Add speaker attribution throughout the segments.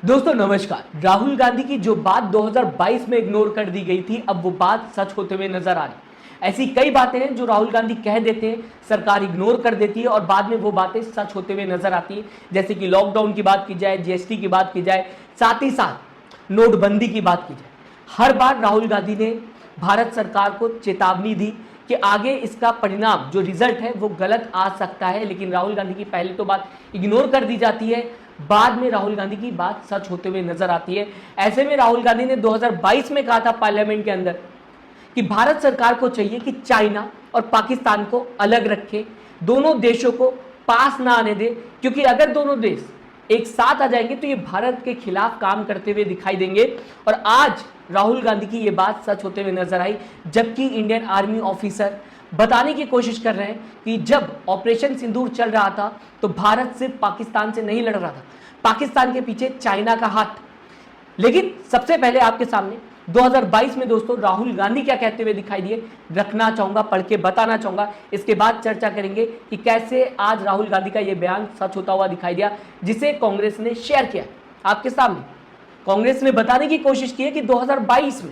Speaker 1: दोस्तों नमस्कार। राहुल गांधी की जो बात 2022 में इग्नोर कर दी गई थी, अब वो बात सच होते हुए नजर आ रही। ऐसी कई बातें हैं जो राहुल गांधी कह देते हैं, सरकार इग्नोर कर देती है और बाद में वो बातें सच होते हुए नजर आती है। जैसे कि लॉकडाउन की बात की जाए, जीएसटी की बात की जाए, साथ ही साथ नोटबंदी की बात की जाए। हर बार राहुल गांधी ने भारत सरकार को चेतावनी दी कि आगे इसका परिणाम जो रिजल्ट है वो गलत आ सकता है, लेकिन राहुल गांधी की पहले तो बात इग्नोर कर दी जाती है, बाद में राहुल गांधी की बात सच होते हुए नजर आती है। ऐसे में राहुल गांधी ने 2022 में कहा था पार्लियामेंट के अंदर कि भारत सरकार को चाहिए कि चाइना और पाकिस्तान को अलग रखे, दोनों देशों को पास ना आने दे, क्योंकि अगर दोनों देश एक साथ आ जाएंगे तो ये भारत के खिलाफ काम करते हुए दिखाई देंगे। और आज राहुल गांधी की ये बात सच होते हुए नजर आई, जबकि इंडियन आर्मी ऑफिसर बताने की कोशिश कर रहे हैं कि जब ऑपरेशन सिंदूर चल रहा था तो भारत सिर्फ पाकिस्तान से नहीं लड़ रहा था, पाकिस्तान के पीछे चाइना का हाथ। लेकिन सबसे पहले आपके सामने 2022 में दोस्तों राहुल गांधी क्या कहते हुए दिखाई दिए, रखना चाहूंगा, पढ़ के बताना चाहूंगा। इसके बाद चर्चा करेंगे कि कैसे आज राहुल गांधी का यह बयान सच होता हुआ दिखाई दिया, जिसे कांग्रेस ने शेयर किया आपके सामने। कांग्रेस ने बताने की कोशिश की है कि 2022 में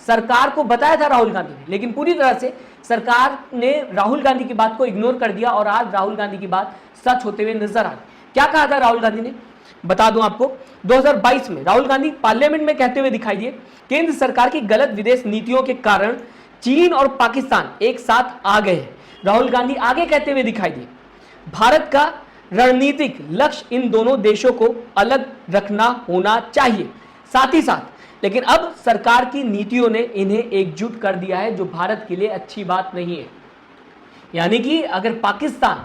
Speaker 1: सरकार को बताया था राहुल गांधी ने, लेकिन पूरी तरह से सरकार ने राहुल गांधी की बात को इग्नोर कर दिया और आज राहुल गांधी की बात सच होते हुए नजर आ रही। क्या कहा था राहुल गांधी ने, बता दूं आपको। 2022 में राहुल गांधी पार्लियामेंट में कहते हुए दिखाई दिए, केंद्र सरकार की गलत विदेश नीतियों के कारण चीन और पाकिस्तान एक साथ आ गए हैं। राहुल गांधी आगे कहते हुए दिखाई दिए, भारत का रणनीतिक लक्ष्य इन दोनों देशों को अलग रखना होना चाहिए। साथ ही साथ लेकिन अब सरकार की नीतियों ने इन्हें एकजुट कर दिया है, जो भारत के लिए अच्छी बात नहीं है। यानी कि अगर पाकिस्तान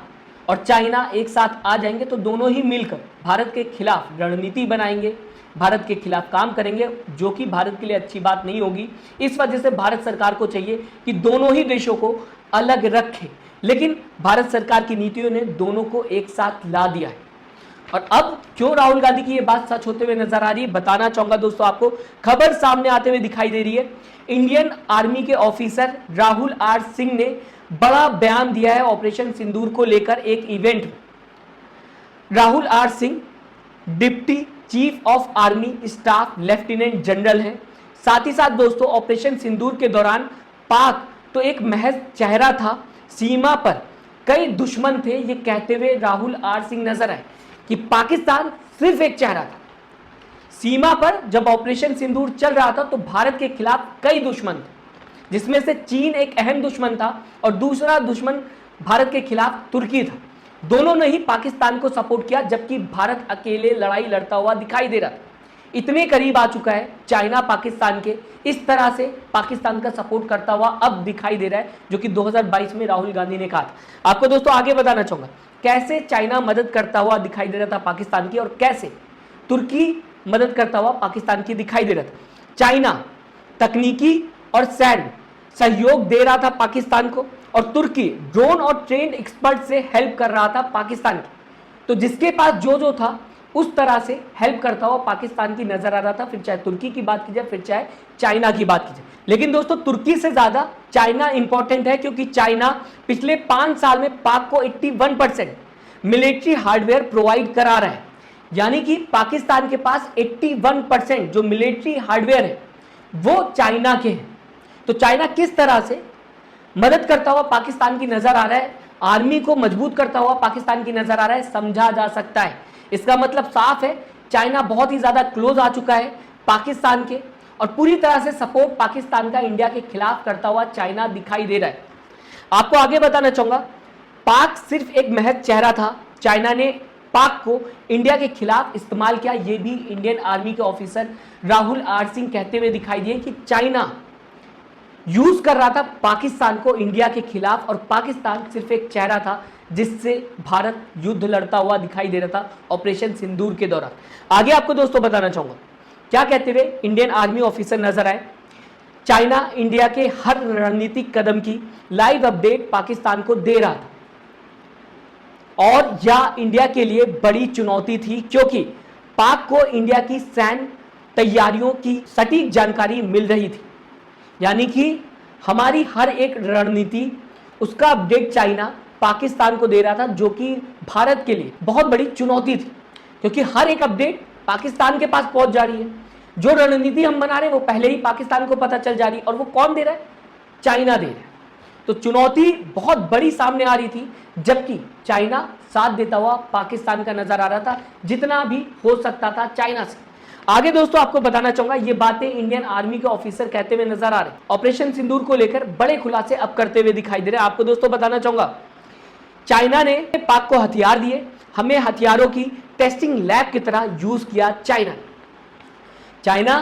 Speaker 1: और चाइना एक साथ आ जाएंगे तो दोनों ही मिलकर भारत के खिलाफ रणनीति बनाएंगे, भारत के खिलाफ काम करेंगे, जो कि भारत के लिए अच्छी बात नहीं होगी। इस वजह से भारत सरकार को चाहिए कि दोनों ही देशों को अलग रखे, लेकिन भारत सरकार की नीतियों ने दोनों को एक साथ ला दिया है। और अब क्यों राहुल गांधी की ये बात सच होते हुए नजर आ रही है, बताना चाहूंगा दोस्तों आपको। खबर सामने आते हुए दिखाई दे रही है, इंडियन आर्मी के ऑफिसर राहुल आर सिंह ने बड़ा बयान दिया है ऑपरेशन सिंदूर को लेकर एक इवेंट में। Rahul R Singh deputy chief of army staff lieutenant general हैं। साथ ही साथ दोस्तों ऑपरेशन सिंदूर के दौरान पाक तो एक महज चेहरा था, सीमा पर कई दुश्मन थे, ये कहते हुए राहुल आर सिंह नजर आए कि पाकिस्तान सिर्फ एक चेहरा था। सीमा पर जब ऑपरेशन सिंदूर चल रहा था तो भारत के खिलाफ कई दुश्मन थे, जिसमें से चीन एक अहम दुश्मन था और दूसरा दुश्मन भारत के खिलाफ तुर्की था। दोनों ने ही पाकिस्तान को सपोर्ट किया, जबकि भारत अकेले लड़ाई लड़ता हुआ दिखाई दे रहा था। इतने करीब आ चुका है चाइना पाकिस्तान के, इस तरह से पाकिस्तान का सपोर्ट करता हुआ अब दिखाई दे रहा है, जो कि 2022 में राहुल गांधी ने कहा था। आपको दोस्तों आगे बताना चाहूंगा कैसे चाइना मदद करता हुआ दिखाई दे रहा था पाकिस्तान की, और कैसे तुर्की मदद करता हुआ पाकिस्तान की दिखाई दे रहा था। चाइना तकनीकी और सैन्य सहयोग दे रहा था पाकिस्तान को, और तुर्की ड्रोन और ट्रेन एक्सपर्ट से हेल्प कर रहा था पाकिस्तान की। तो जिसके पास जो था उस तरह से हेल्प करता हुआ पाकिस्तान की नजर आ रहा था, फिर चाहे तुर्की की बात की जाए, फिर चाहे चाइना की बात की जाए। लेकिन दोस्तों तुर्की से ज्यादा चाइना इंपॉर्टेंट है, क्योंकि चाइना पिछले 5 साल में पाक को 81% मिलिट्री हार्डवेयर प्रोवाइड करा रहा है। यानी कि पाकिस्तान के पास 81% जो मिलिट्री हार्डवेयर है वो चाइना के हैं। तो चाइना किस तरह से मदद करता हुआ पाकिस्तान की नजर आ रहा है, आर्मी को मजबूत करता हुआ पाकिस्तान की नजर आ रहा है, समझा जा सकता है। इसका मतलब साफ है, चाइना बहुत ही ज्यादा क्लोज आ चुका है पाकिस्तान के, और पूरी तरह से सपोर्ट पाकिस्तान का इंडिया के खिलाफ करता हुआ चाइना दिखाई दे रहा है। आपको आगे बताना चाहूंगा, पाक सिर्फ एक महज चेहरा था, चाइना ने पाक को इंडिया के खिलाफ इस्तेमाल किया। ये भी इंडियन आर्मी के ऑफिसर राहुल आर सिंह कहते हुए दिखाई दिए कि चाइना यूज कर रहा था पाकिस्तान को इंडिया के खिलाफ, और पाकिस्तान सिर्फ एक चेहरा था जिससे भारत युद्ध लड़ता हुआ दिखाई दे रहा था ऑपरेशन सिंदूर के दौरान। आगे आपको दोस्तों बताना चाहूंगा क्या कहते हुए इंडियन आर्मी ऑफिसर नजर आए। चाइना इंडिया के हर रणनीतिक कदम की लाइव अपडेट पाकिस्तान को दे रहा था, और यह इंडिया के लिए बड़ी चुनौती थी, क्योंकि पाक को इंडिया की सैन्य तैयारियों की सटीक जानकारी मिल रही थी। यानी कि हमारी हर एक रणनीति, उसका अपडेट चाइना पाकिस्तान को दे रहा था, जो कि भारत के लिए बहुत बड़ी चुनौती थी, क्योंकि हर एक अपडेट पाकिस्तान के पास पहुंच जा रही है। जो रणनीति हम बना रहे हैं वो पहले ही पाकिस्तान को पता चल जा रही है, और वो कौन दे रहा है? चाइना दे रहा है। तो चुनौती बहुत बड़ी सामने आ रही थी, जबकि चाइना साथ देता हुआ पाकिस्तान का नजर आ रहा था, जितना भी हो सकता था चाइना से। आगे दोस्तों आपको बताना चाहूंगा, ये बातें इंडियन आर्मी के ऑफिसर कहते हुए नजर आ रहे हैं। ऑपरेशन सिंदूर को लेकर बड़े खुलासे अब करते हुए दिखाई दे रहे हैं। आपको दोस्तों बताना चाहूंगा, चाइना ने पाक को हथियार दिए, हमें हथियारों की टेस्टिंग लैब की तरह यूज किया चाइना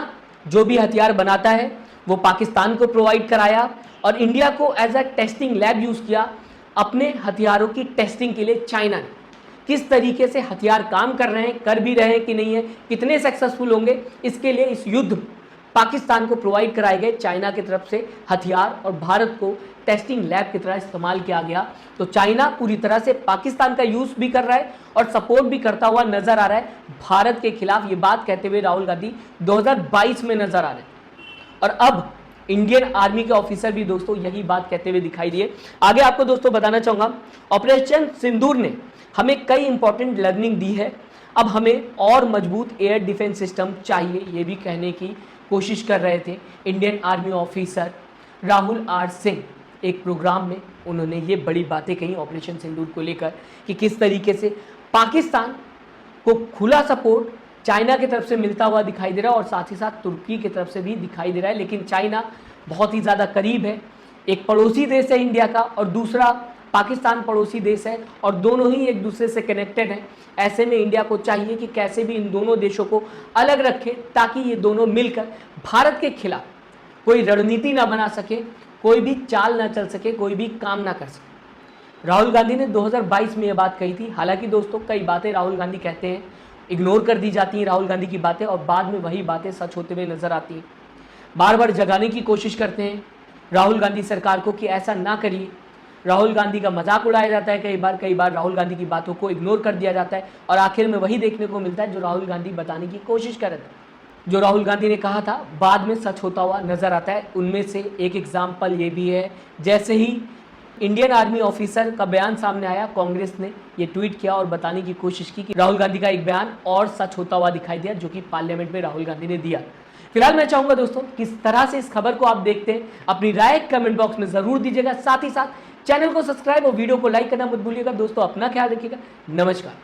Speaker 1: जो भी हथियार बनाता है वो पाकिस्तान को प्रोवाइड कराया, और इंडिया को as a testing lab use किया अपने हथियारों की टेस्टिंग के लिए। चाइना ने किस तरीके से हथियार काम कर रहे हैं, कर भी रहे हैं कि नहीं है, कितने सक्सेसफुल होंगे, इसके लिए इस युद्ध पाकिस्तान को प्रोवाइड कराए गए चाइना की तरफ से हथियार, और भारत को टेस्टिंग लैब की तरह इस्तेमाल किया गया। तो चाइना पूरी तरह से पाकिस्तान का यूज भी कर रहा है और सपोर्ट भी करता हुआ नजर आ रहा है भारत के खिलाफ। ये बात कहते हुए राहुल गांधी 2022 में नजर आ रहे हैं, और अब इंडियन आर्मी के ऑफिसर भी दोस्तों यही बात कहते हुए दिखाई दिए। आगे आपको दोस्तों बताना चाहूंगा, ऑपरेशन सिंदूर ने हमें कई इंपॉर्टेंट लर्निंग दी है। अब हमें और मजबूत एयर डिफेंस सिस्टम चाहिए, ये भी कहने की कोशिश कर रहे थे Indian army officer Rahul R Singh. एक प्रोग्राम में उन्होंने ये बड़ी बातें कही ऑपरेशन सिंदूर को लेकर, कि किस तरीके से पाकिस्तान को खुला सपोर्ट चाइना की तरफ से मिलता हुआ दिखाई दे रहा है, और साथ ही साथ तुर्की की तरफ से भी दिखाई दे रहा है। लेकिन चाइना बहुत ही ज़्यादा करीब है, एक पड़ोसी देश है इंडिया का, और दूसरा पाकिस्तान पड़ोसी देश है, और दोनों ही एक दूसरे से कनेक्टेड हैं। ऐसे में इंडिया को चाहिए कि कैसे भी इन दोनों देशों को अलग रखे, ताकि ये दोनों मिलकर भारत के खिलाफ कोई रणनीति ना बना सके, कोई भी चाल ना चल सके, कोई भी काम ना कर सके। राहुल गांधी ने 2022 में ये बात कही थी। हालांकि दोस्तों कई बातें राहुल गांधी कहते हैं, इग्नोर कर दी जाती हैं राहुल गांधी की बातें, और बाद में वही बातें सच होते हुए नजर आती हैं। बार बार जगाने की कोशिश करते हैं राहुल गांधी सरकार को कि ऐसा ना करिए। राहुल गांधी का मजाक उड़ाया जाता है कई बार राहुल गांधी की बातों को इग्नोर कर दिया जाता है, और आखिर में वही देखने को मिलता है जो राहुल गांधी बताने की कोशिश कर रहे थे। जो राहुल गांधी ने कहा था बाद में सच होता हुआ नजर आता है। उनमें से एक एग्जाम्पल ये भी है, जैसे ही इंडियन आर्मी ऑफिसर का बयान सामने आया, कांग्रेस ने ये ट्वीट किया और बताने की कोशिश की कि राहुल गांधी का एक बयान और सच होता हुआ दिखाई दिया, जो कि पार्लियामेंट में राहुल गांधी ने दिया। फिलहाल मैं चाहूंगा दोस्तों, किस तरह से इस खबर को आप देखते हैं, अपनी राय कमेंट बॉक्स में जरूर दीजिएगा। साथ ही साथ चैनल को सब्सक्राइब और वीडियो को लाइक करना मत भूलिएगा। दोस्तों अपना ख्याल रखिएगा। नमस्कार।